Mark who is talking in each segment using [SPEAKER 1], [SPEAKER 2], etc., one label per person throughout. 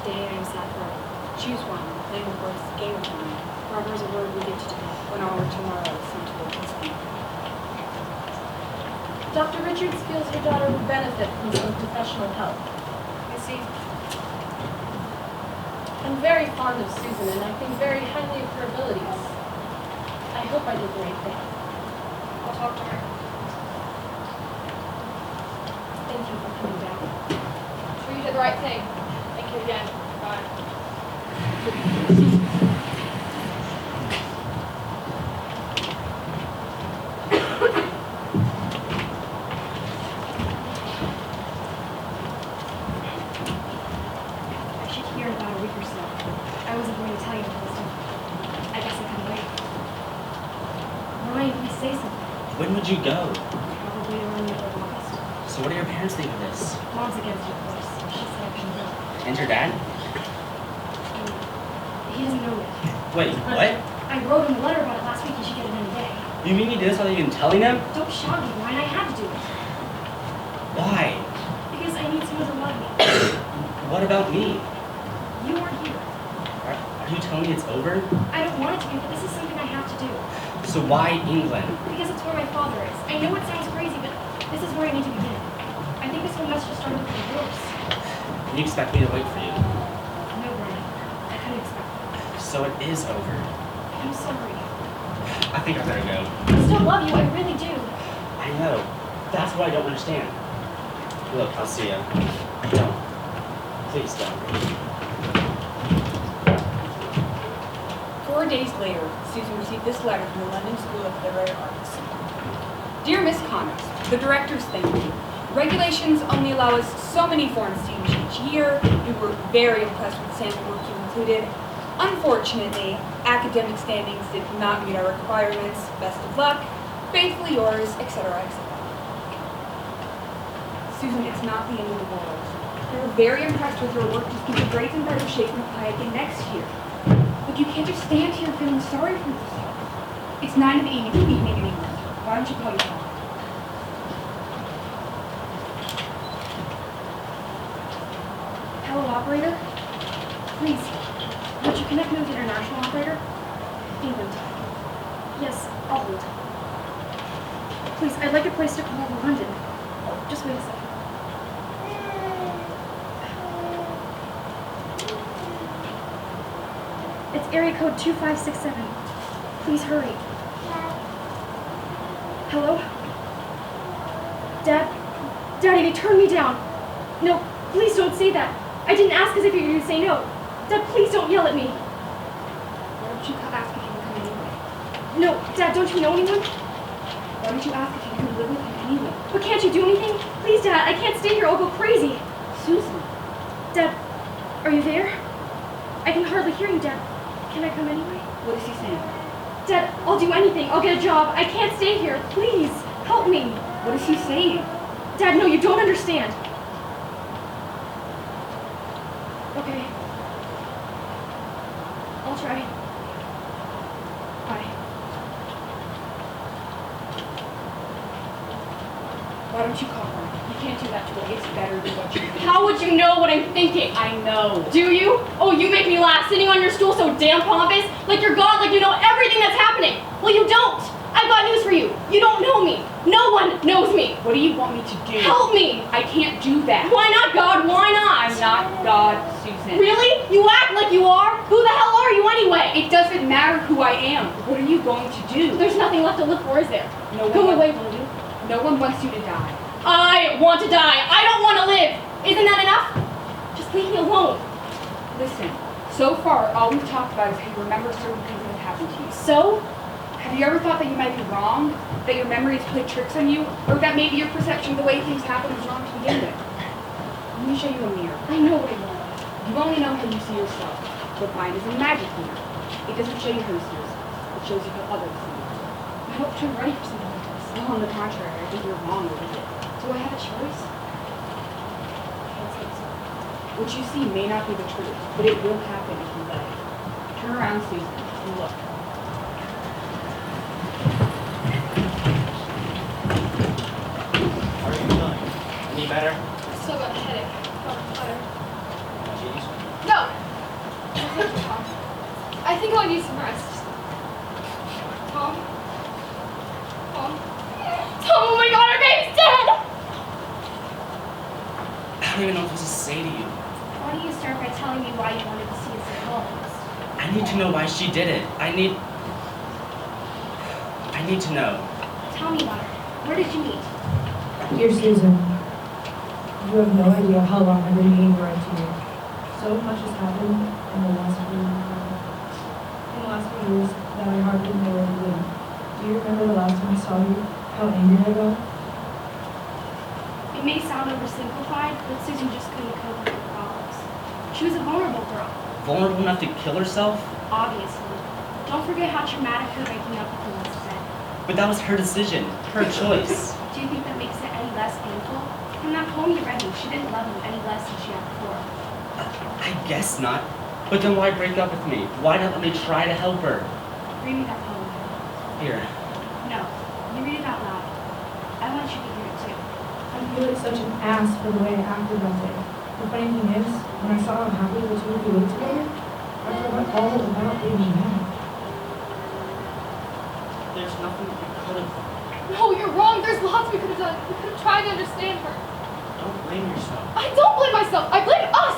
[SPEAKER 1] Today I am sad for it. Choose one. Playing with words, game of mine. Forever is a word we get to do. When our tomorrow is sent to the speak.
[SPEAKER 2] Dr. Richards feels your daughter would benefit from some professional help.
[SPEAKER 1] I see.
[SPEAKER 2] I'm very fond of Susan, and I think very highly of her abilities. I hope I did the right thing.
[SPEAKER 1] I'll talk to her.
[SPEAKER 2] Thank you for coming down.
[SPEAKER 1] Sure you did the right thing. Thank you again. Bye.
[SPEAKER 3] I should hear in about a week or so. I wasn't going to tell you until this time. I guess I couldn't wait. Ryan, please say something.
[SPEAKER 4] When would you go?
[SPEAKER 3] Probably around the middle of August.
[SPEAKER 4] So what do your parents think of this?
[SPEAKER 3] Mom's against it, of course. She said I couldn't go.
[SPEAKER 4] And your dad?
[SPEAKER 3] He doesn't know yet.
[SPEAKER 4] Wait, what?
[SPEAKER 3] I wrote him a letter about it last week. He should get it any day.
[SPEAKER 4] You mean you did this without even telling them?
[SPEAKER 3] Don't shout me, Ryan. I had to do it.
[SPEAKER 4] Why?
[SPEAKER 3] Because I need someone to love me.
[SPEAKER 4] What about me?
[SPEAKER 3] You weren't here.
[SPEAKER 4] Are you telling me it's over?
[SPEAKER 3] I don't want it to be, but this is something I have to do.
[SPEAKER 4] So why England?
[SPEAKER 3] Because it's where my father is. I know it sounds crazy, but this is where I need to begin. I think this whole mess just started with the divorce.
[SPEAKER 4] You expect me to wait for you?
[SPEAKER 3] No, Ryan. I couldn't expect that.
[SPEAKER 4] So it is over.
[SPEAKER 3] I'm sorry.
[SPEAKER 4] I think I better go.
[SPEAKER 3] I still love you. I really do.
[SPEAKER 4] I know. That's what I don't understand. Look, I'll see ya. Don't. Please don't.
[SPEAKER 1] 4 days later, Susan received this letter from the London School of Literary Arts. Dear Miss Connors, the directors thank you. Regulations only allow us so many foreign students each year. We were very impressed with the sample work you included. Unfortunately, academic standings did not meet our requirements. Best of luck. Faithfully yours, etc., etc. Susan, it's not the end of the world. We were very impressed with your work. Just keep the grades in better shape and apply again next year. But you can't just stand here feeling sorry for yourself. It's 9 in the evening in England. Why don't you call your father?
[SPEAKER 3] Hello, operator? Please, would you connect me with the international operator? England. Yes, I'll hold. Please, I'd like a place to call in London. Oh, just wait a second. It's area code 2567. Please hurry. Hello? Dad? Daddy, they turned me down. No, please don't say that. I didn't ask as if you were going to say no. Dad, please don't yell at me.
[SPEAKER 1] Why don't you ask if you can come anyway?
[SPEAKER 3] No, Dad, don't you know anyone?
[SPEAKER 1] Why don't you ask if you can live with him anyway?
[SPEAKER 3] But can't you do anything? Please, Dad, I can't stay here. I'll go crazy.
[SPEAKER 1] Susan.
[SPEAKER 3] Dad, are you there? I can hardly hear you, Dad. Can I come anyway?
[SPEAKER 1] What is he saying?
[SPEAKER 3] Dad, I'll do anything. I'll get a job. I can't stay here. Please, help me.
[SPEAKER 1] What is he saying?
[SPEAKER 3] Dad, no, you don't understand. Okay. I'll try. Bye.
[SPEAKER 1] Why don't you call her? You can't do that to her. It's better than what you think.
[SPEAKER 3] How would you know what I'm thinking?
[SPEAKER 1] I know.
[SPEAKER 3] Do you? Oh, you make me laugh, sitting on your stool so damn pompous, like you're God, like you know everything that's happening. Well, you don't. I've got news for you. You don't know me. No one knows me.
[SPEAKER 1] What do you want me to do?
[SPEAKER 3] Help me.
[SPEAKER 1] I can't do that.
[SPEAKER 3] Why not, God? Why not?
[SPEAKER 1] I'm not God, Susan.
[SPEAKER 3] Really? You act like you are? Who the hell are you anyway?
[SPEAKER 1] It doesn't matter who I am. What are you going to do?
[SPEAKER 3] There's nothing left to live for, is there?
[SPEAKER 1] No
[SPEAKER 3] Go
[SPEAKER 1] one
[SPEAKER 3] away, will you?
[SPEAKER 1] No one wants you to die.
[SPEAKER 3] I want to die. I don't want to live. Isn't that enough? Just leave me alone.
[SPEAKER 1] Listen, so far, all we've talked about is how you remember certain things that have happened to you.
[SPEAKER 3] So?
[SPEAKER 1] Have you ever thought that you might be wrong? That your memories play tricks on you? Or that maybe your perception of the way things happen is wrong to begin with? Let me show you a mirror.
[SPEAKER 3] I know what I want.
[SPEAKER 1] You only know how you see yourself, but mine is a magic mirror. It doesn't show you how you see yourself. It shows you how others see you.
[SPEAKER 3] I hope you're ready for something like this.
[SPEAKER 1] No, on the contrary, I think you're wrong over it.
[SPEAKER 3] Do I have a choice?
[SPEAKER 1] Can't say so. What you see may not be the truth, but it will happen if you let it. Turn around, Susan, and look.
[SPEAKER 4] How are you feeling? Any better?
[SPEAKER 3] I still got a headache. Got a fire.
[SPEAKER 4] Jeez.
[SPEAKER 3] No,
[SPEAKER 1] I think I'll need some rest. Tom? Tom? Tom, oh my god, our baby's dead!
[SPEAKER 4] I don't even know what to say to you.
[SPEAKER 3] Why don't you start by telling me why you wanted to see a psychologist?
[SPEAKER 4] I need to know why she did it. I need to know.
[SPEAKER 3] Tell me about her. Where did you meet?
[SPEAKER 5] Dear Susan, you have no idea how long I've been meaning to write to you. So much has happened in the last few years that I hardly know where to begin. Do you remember the last time I saw you? How angry I got?
[SPEAKER 3] It may sound oversimplified, but Susan just couldn't cope with her problems. She was a vulnerable girl,
[SPEAKER 4] Vulnerable enough to kill herself?
[SPEAKER 3] obviously. Don't forget how traumatic her breaking up with him was then.
[SPEAKER 4] But that was her decision, her choice.
[SPEAKER 3] Do you think that makes it any less painful? From that poem you read me, she didn't love him any less than she had before.
[SPEAKER 4] I guess not. But then why break up with me? Why not let me try to help her?
[SPEAKER 3] Read me that poem.
[SPEAKER 4] Here.
[SPEAKER 3] No, you read it out loud. I want you to hear it too.
[SPEAKER 5] I feel like such an ass for the way I acted that day. The funny thing is, when I saw how happy the two of you looked together, I forgot all about being mad.
[SPEAKER 4] There's nothing you could have done.
[SPEAKER 1] No, you're wrong. There's lots we could have done. We could have tried to understand her.
[SPEAKER 4] Don't blame yourself.
[SPEAKER 1] I don't blame myself. I blame us.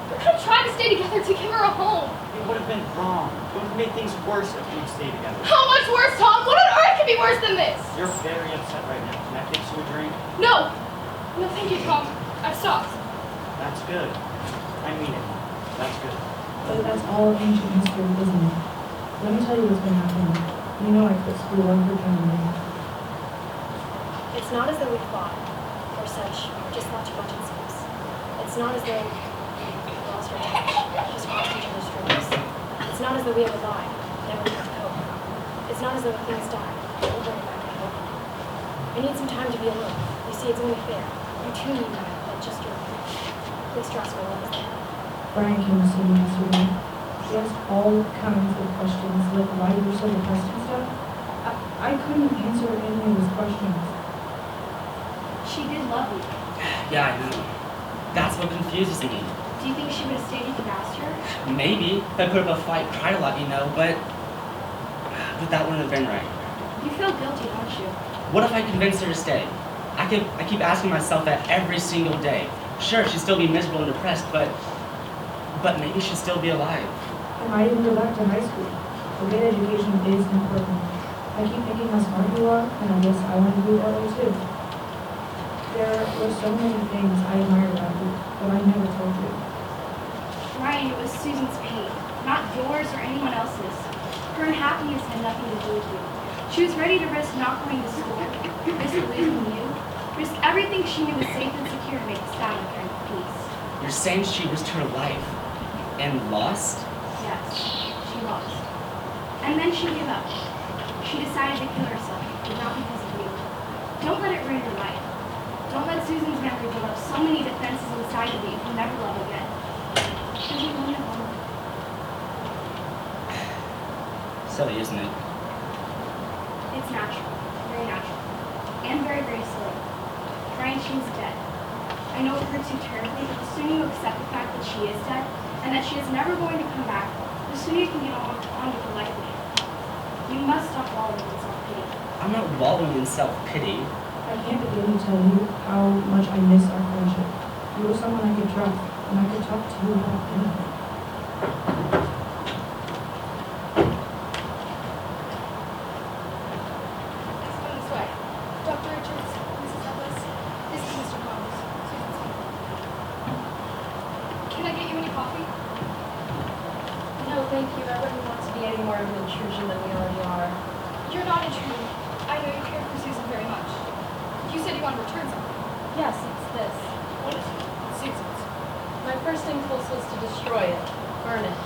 [SPEAKER 1] We could have tried to stay together to give her a home.
[SPEAKER 6] It would have been wrong. It would have made things worse if we'd stayed together.
[SPEAKER 1] How much worse, Tom? What on earth could be worse than this?
[SPEAKER 6] You're very upset right now. Can I fix you a drink?
[SPEAKER 1] No. No, thank you, Tom. I've stopped.
[SPEAKER 6] That's good. I mean it. That's good.
[SPEAKER 5] But that's all ancient history, isn't it? Let me tell you what's been happening. You know I quit school unfortunately.
[SPEAKER 7] It's not as though we fought, or such, just not too much in space. It's not as though we lost our touch, just crossed each other's dreams. It's not as though we ever lied, never kept hope. It's not as though things died, we'll bring it back to hope. I need some time to be alone. You see, it's only fair. You too need that, but just your please trust me, love is there.
[SPEAKER 5] Brian came to see me yesterday. He asked all kinds of questions, like why you were so depressed and stuff. I couldn't answer any of his questions.
[SPEAKER 3] She did love you.
[SPEAKER 4] Yeah, I know. That's what confuses me.
[SPEAKER 3] Do you think she would have stayed if you asked her?
[SPEAKER 4] Maybe if I put up a fight, try to let me know, but that wouldn't have been right.
[SPEAKER 3] You feel guilty, don't you?
[SPEAKER 4] What if I convinced her to stay? I keep asking myself that every single day. Sure, she'd still be miserable and depressed, but maybe she'd still be alive.
[SPEAKER 5] I might even go back to high school. A good education is important. I keep thinking how smart you are, and I guess I want to be that way too. There were so many things I admired about you, but I never told you.
[SPEAKER 3] Ryan, it was Susan's pain, not yours or anyone else's. Her unhappiness had nothing to do with you. She was ready to risk not going to school, risk losing you, risk everything she knew was safe and secure to make a static kind of peace.
[SPEAKER 4] You're saying she risked her life and lost?
[SPEAKER 3] Yes, she lost. And then she gave up. She decided to kill herself, but not because of you. Don't let it ruin your life. Don't let Susan's memory build up so many defenses inside of you you can never love again. Susan will never love.
[SPEAKER 4] Silly, isn't it?
[SPEAKER 3] It's natural, very natural, and very, very silly. Ryan, she's dead. I know it hurts you terribly, but the sooner you accept the fact that she is dead, and that she is never going to come back, the sooner you can get on with your life again. You must stop wallowing in self-pity.
[SPEAKER 4] I'm not wallowing in self-pity.
[SPEAKER 5] I can't begin to tell you how much I miss our friendship. You were someone I could trust, and I could talk to you about anything.
[SPEAKER 1] Let's go this way. Dr. Richards, Mrs. Douglas, this is Mr. Collins. Susan's home. Can I get you any coffee?
[SPEAKER 2] No, thank you. I wouldn't want to be any more of an intrusion than we already are.
[SPEAKER 1] You're not intruding. I know you care for Susan very much. You said you want to return something.
[SPEAKER 2] Yes, it's this.
[SPEAKER 6] What is it?
[SPEAKER 1] Susan's.
[SPEAKER 2] My first impulse was to destroy it, burn it.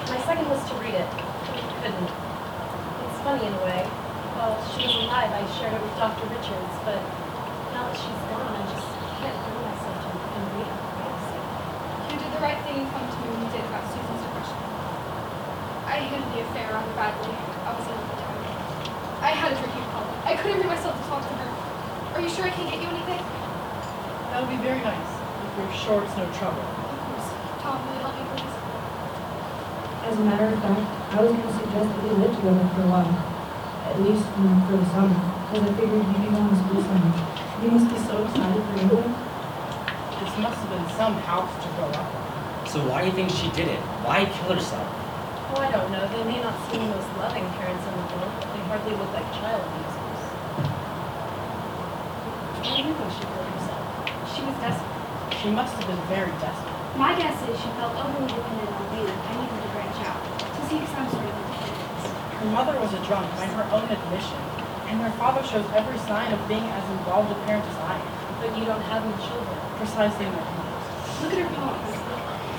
[SPEAKER 2] My second was to read it, but I couldn't. It's funny in a way. While she was alive, I shared it with Dr. Richards, but now that she's gone, I just can't bring myself to read it.
[SPEAKER 1] You did the right thing in coming to me when you did about Susan's depression. I handled the affair rather badly. I was ill at the time. I had a drinking problem. I couldn't bring myself to talk to her. Are you sure I can get you anything?
[SPEAKER 8] That would be very nice. If you're sure it's no trouble.
[SPEAKER 1] Of course. Tom, will you help me, please?
[SPEAKER 5] As a matter of fact, I was going to suggest that we live together for a while. At least for the summer, because I figured you'd be going to school so much. You must be so excited for England.
[SPEAKER 8] This must have been some house to grow up in.
[SPEAKER 4] So why do you think she did it? Why kill herself?
[SPEAKER 2] Oh, I don't know. They may not seem the most loving parents in the world, but they hardly look like child abusers. Why do you think she killed herself?
[SPEAKER 3] She was desperate.
[SPEAKER 8] She must have been very desperate.
[SPEAKER 3] My guess is she felt overly dependent on me and needed to branch out to seek some sort of independence.
[SPEAKER 8] Her mother was a drunk by her own admission, and her father shows every sign of being as involved a parent as I am.
[SPEAKER 2] But you don't have any children.
[SPEAKER 8] Precisely my point.
[SPEAKER 3] Look at her poems.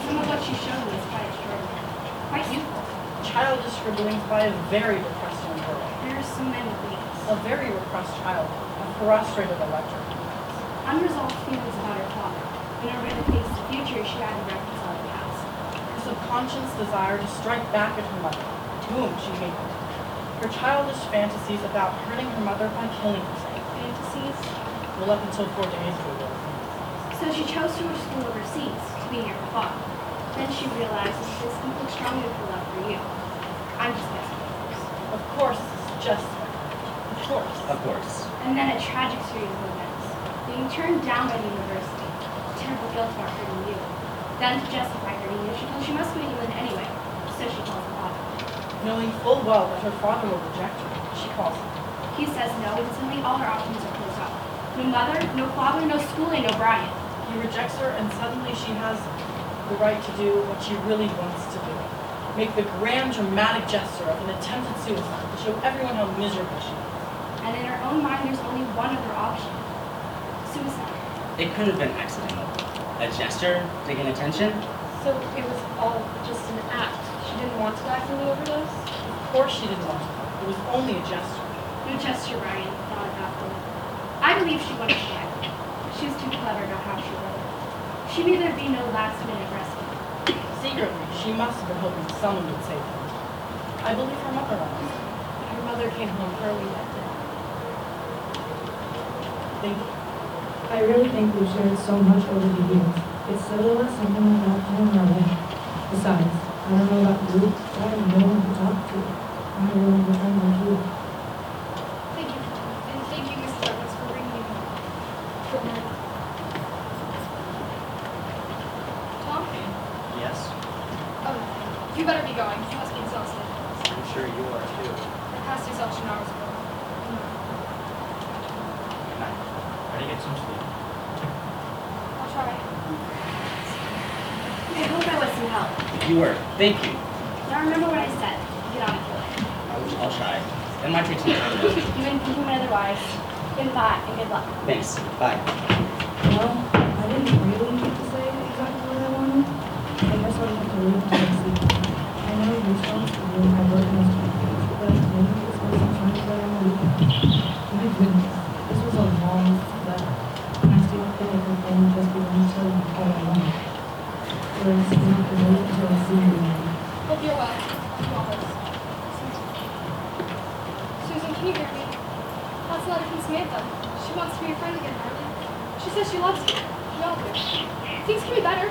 [SPEAKER 3] Some of what she showed me is quite extraordinary. Quite youthful.
[SPEAKER 8] Childish scribblings by a very repressed young girl.
[SPEAKER 3] There are so many things.
[SPEAKER 8] A very repressed childhood, a frustrated electric.
[SPEAKER 3] Unresolved feelings about her father. In order to face the future, she had to reconcile the past.
[SPEAKER 8] Her subconscious desire to strike back at her mother, to whom she hated. Her childish fantasies about hurting her mother by killing herself.
[SPEAKER 3] Fantasies.
[SPEAKER 8] Well, up until 4 days ago, there were fantasies.
[SPEAKER 3] So she chose to go to school overseas to be near her father. Then she realizes this conflicts strongly with her love for you. I'm just guessing, of course.
[SPEAKER 8] Of course, it's just of course.
[SPEAKER 4] Of course.
[SPEAKER 3] And then a tragic series of events. Being turned down by the university. Terrible guilt about hurting you. Then to justify hurting you, she feels she must go to England anyway. So she calls her father.
[SPEAKER 8] Knowing full well that her father will reject her, she calls him.
[SPEAKER 3] He says no, and suddenly all her options are closed off. No mother, no father, no schooling, no Brian.
[SPEAKER 8] He rejects her, and suddenly she has the right to do what she really wants to do. Make the grand dramatic gesture of an attempted suicide to show everyone how miserable she is.
[SPEAKER 3] And in her own mind, there's only one other option. Suicide.
[SPEAKER 4] It could have been accidental. A gesture to gain attention?
[SPEAKER 2] So it was all just an act. She didn't want to die from the overdose?
[SPEAKER 8] Of course she didn't want to. It was only a gesture.
[SPEAKER 3] No gesture, Brian, thought about it. I believe she wanted to die. She was too clever to know how she would. She knew there'd be no last-minute rescue.
[SPEAKER 8] Secretly, she must have been hoping someone would save her. I believe her mother was.
[SPEAKER 2] Her mother came home early that day.
[SPEAKER 8] Thank you.
[SPEAKER 5] I really think we've shared so much over the years. It's so to let something like that come our way. Besides, I don't know about you, but I have no one to talk to. I have no one to friend like you.
[SPEAKER 3] Thank you, and thank you, Mrs. Douglas, for bringing me home. Good night. Tom?
[SPEAKER 6] Yes?
[SPEAKER 3] Oh, you better be going. You must be exhausted.
[SPEAKER 6] I'm sure you are too.
[SPEAKER 3] I passed exhaustion hours ago.
[SPEAKER 6] Good night. Try to get some sleep.
[SPEAKER 3] I'll try. I hope I was some help.
[SPEAKER 4] You were. Thank you.
[SPEAKER 3] Now remember what I said. Get on with your life.
[SPEAKER 4] I'll try. It might take some time though.
[SPEAKER 3] You and people otherwise. Goodbye and good luck.
[SPEAKER 4] Thanks. Bye.
[SPEAKER 5] Well, I didn't really get to say exactly what I wanted. I guess I'll have to wait until I see. I know you're supposed to do my work must be finished, but maybe this wasn't trying to go on the weekend. My goodness, this was a long letter. And I still feel like the phone just began to tell me all I wanted. Whereas you have to wait until I see you again.
[SPEAKER 3] Hope you're well. Susan, can you hear me? That's a letter from Samantha. She wants to be your friend again, darling. She says she loves you. We all do. Things can be better.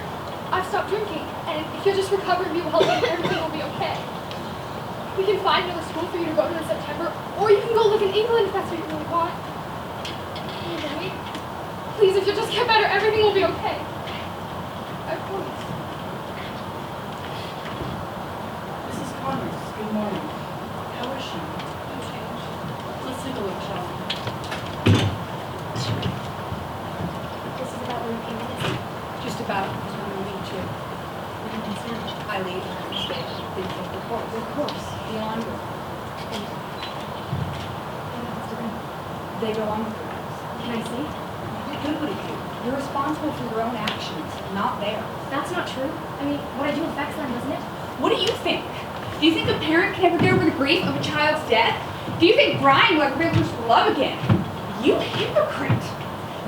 [SPEAKER 3] I've stopped drinking, and if you'll just recover and be well, everything will be okay. We can find another school for you to go to in September, or you can go live in England if that's what you really want. Can you hear me? Please, if you'll just get better, everything will be okay. I promise.
[SPEAKER 8] Mrs. Connors, good morning. How is she?
[SPEAKER 3] No change.
[SPEAKER 8] Let's take a look, shall we?
[SPEAKER 3] This is about where you came in.
[SPEAKER 1] Just about the time I leave too.
[SPEAKER 8] What are you concerned about?
[SPEAKER 1] I leave and stay. Things like the course, the ongoing. They go on with their lives.
[SPEAKER 3] Can I see?
[SPEAKER 1] Who would it do? You're responsible for your own actions, not theirs.
[SPEAKER 3] That's not true. I mean, what I do affects them, doesn't it?
[SPEAKER 1] What do you think? Do you think a parent can ever get over the grief of a child's death? Do you think Brian will ever be able to love again? You hypocrite!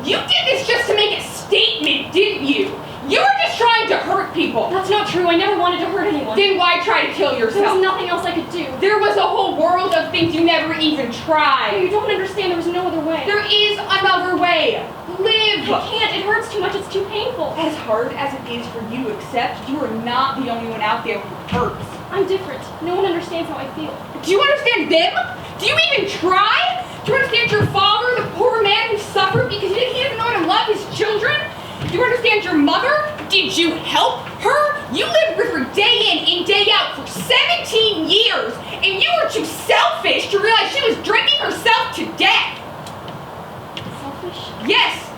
[SPEAKER 1] You did this just to make a statement, didn't you? You were just trying to hurt people.
[SPEAKER 3] That's not true. I never wanted to hurt anyone.
[SPEAKER 1] Then why try to kill
[SPEAKER 3] There was
[SPEAKER 1] yourself?
[SPEAKER 3] nothing else I could do.
[SPEAKER 1] There was a whole world of things you never even
[SPEAKER 3] You
[SPEAKER 1] tried.
[SPEAKER 3] don't understand. There was no other way.
[SPEAKER 1] There is another way. Live
[SPEAKER 3] can't. It hurts too much. It's too painful.
[SPEAKER 1] As hard as it is for you to accept, you are not the only one out there who hurts.
[SPEAKER 3] I'm different. No one understands how I feel.
[SPEAKER 1] Do you understand them? Do you even try? Do you understand your father, the poor man who suffered because he doesn't know how to love his children? Do you understand your mother? Did you help her? You lived with her day in, day out for 17 years, and you were too selfish to realize she was drinking herself to death.
[SPEAKER 3] Selfish?
[SPEAKER 1] Yes,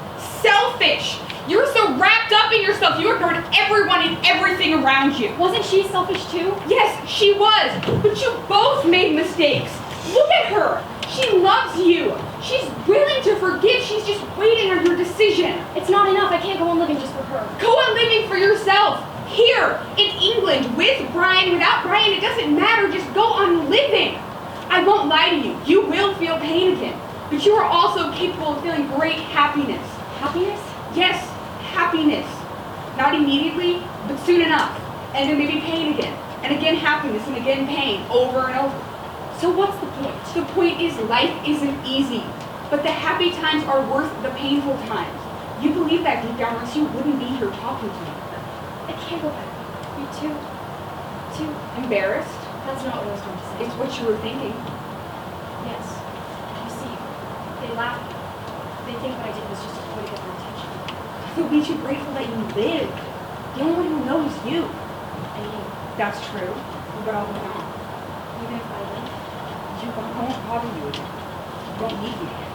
[SPEAKER 1] selfish. You were so wrapped up in yourself, you ignored everyone and everything around you.
[SPEAKER 3] Wasn't she selfish too?
[SPEAKER 1] Yes, she was, but you both made mistakes. Look at her. She loves you. She's willing to forgive. She's just waiting on your decision.
[SPEAKER 3] It's not enough. I can't go on living just for her.
[SPEAKER 1] Go on living for yourself. Here, in England, with Brian, without Brian, it doesn't matter. Just go on living. I won't lie to you. You will feel pain again. But you are also capable of feeling great happiness.
[SPEAKER 3] Happiness?
[SPEAKER 1] Yes, happiness. Not immediately, but soon enough. And then maybe pain again. And again happiness, and again pain, over and over.
[SPEAKER 3] So what's the point?
[SPEAKER 1] The point is life isn't easy, but the happy times are worth the painful times. You believe that deep down, or else you wouldn't be here talking to me.
[SPEAKER 3] I can't go back. You're too
[SPEAKER 1] Embarrassed?
[SPEAKER 3] That's not what I was going to say.
[SPEAKER 1] It's what you were thinking.
[SPEAKER 3] Yes. You see, they laugh. They think what I did was just a ploy to get their attention.
[SPEAKER 1] You'll be too grateful that you lived. The only one who knows you.
[SPEAKER 3] And you,
[SPEAKER 1] That's true, but I'll be gone.
[SPEAKER 3] even if I live,
[SPEAKER 1] I won't bother you again. You won't need me again.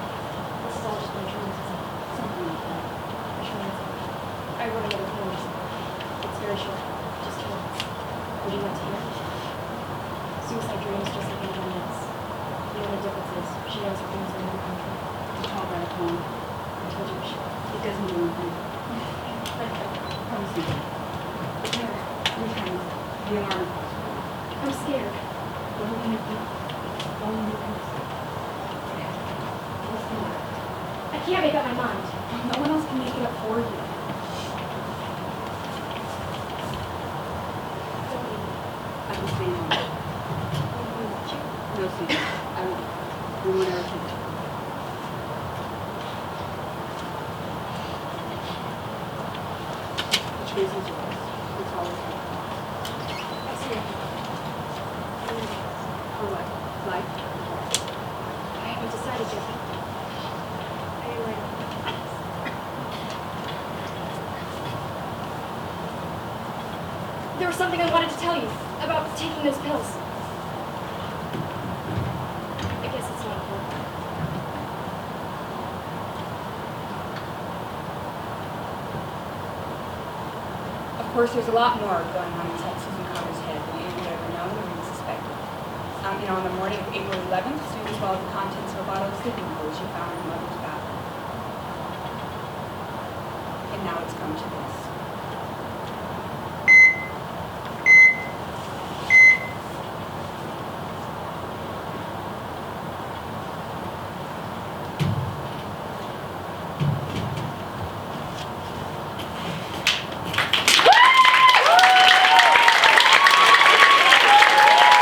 [SPEAKER 3] this is all just my dreams, isn't it?
[SPEAKER 1] Something like that.
[SPEAKER 3] Which means I wrote another poem recently. It's very short, just 2 lines. Would you like to hear it? Suicide dreams just like anyone else. The only difference is she knows her dreams are never come true.
[SPEAKER 1] To talk about a poem,
[SPEAKER 3] I told you she would.
[SPEAKER 1] it doesn't do anything. Promise me.
[SPEAKER 3] There.
[SPEAKER 1] Sometimes the alarm clocks.
[SPEAKER 3] I'm scared.
[SPEAKER 1] What are we gonna do? All you can say. What's the matter?
[SPEAKER 3] I can't make up my mind.
[SPEAKER 1] No one else can make it up for you.
[SPEAKER 3] Don't leave me.
[SPEAKER 1] I can stay on.
[SPEAKER 3] Will you watch it?
[SPEAKER 1] No, Susan. I won't. We won't ever keep it. The choice is yours. It's all okay.
[SPEAKER 3] I see it.
[SPEAKER 1] For what? Life?
[SPEAKER 3] I haven't decided yet. I am ready. There was something I wanted to tell you about taking those pills. I guess it's not important.
[SPEAKER 1] Of course, there's a lot more going on inside Susan Connor's head than Andrew had ever known or even suspected. On the morning of April 11th, Susan swallowed the contents of a bottle of sleeping pills she found in her mother's bathroom. And now it's come to this.